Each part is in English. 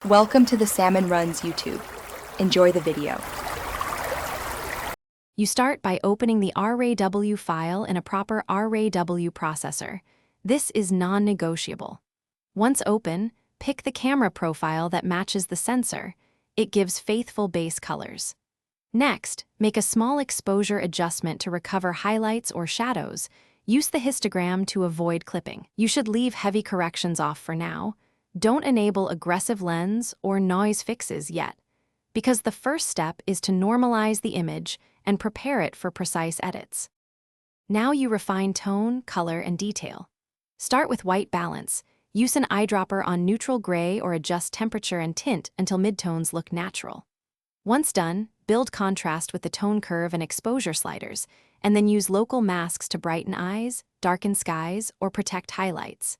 Welcome to the Salmon Runs YouTube. Enjoy the video. You start by opening the RAW file in a proper RAW processor. This is non-negotiable. Once open, pick the camera profile that matches the sensor. It gives faithful base colors. Next, make a small exposure adjustment to recover highlights or shadows. Use the histogram to avoid clipping. You should leave heavy corrections off for now. Don't enable aggressive lens or noise fixes yet, because the first step is to normalize the image and prepare it for precise edits. Now you refine tone, color, and detail. Start with white balance. Use an eyedropper on neutral gray or adjust temperature and tint until midtones look natural. Once done, build contrast with the tone curve and exposure sliders, and then use local masks to brighten eyes, darken skies, or protect highlights.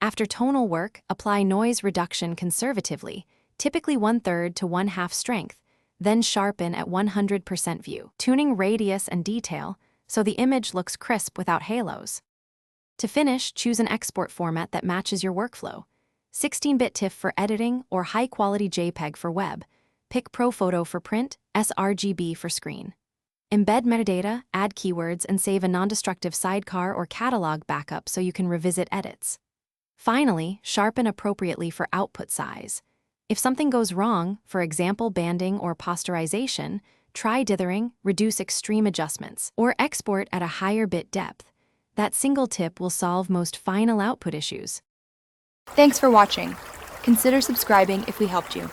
After tonal work, apply noise reduction conservatively, typically 1/3 to 1/2 strength, then sharpen at 100% view, tuning radius and detail so the image looks crisp without halos. To finish, choose an export format that matches your workflow. 16-bit TIFF for editing or high-quality JPEG for web. Pick ProPhoto for print, sRGB for screen. Embed metadata, add keywords, and save a non-destructive sidecar or catalog backup so you can revisit edits. Finally, sharpen appropriately for output size. If something goes wrong, for example banding or posterization, try dithering, reduce extreme adjustments, or export at a higher bit depth. That single tip will solve most final output issues. Thanks for watching. Consider subscribing if we helped you.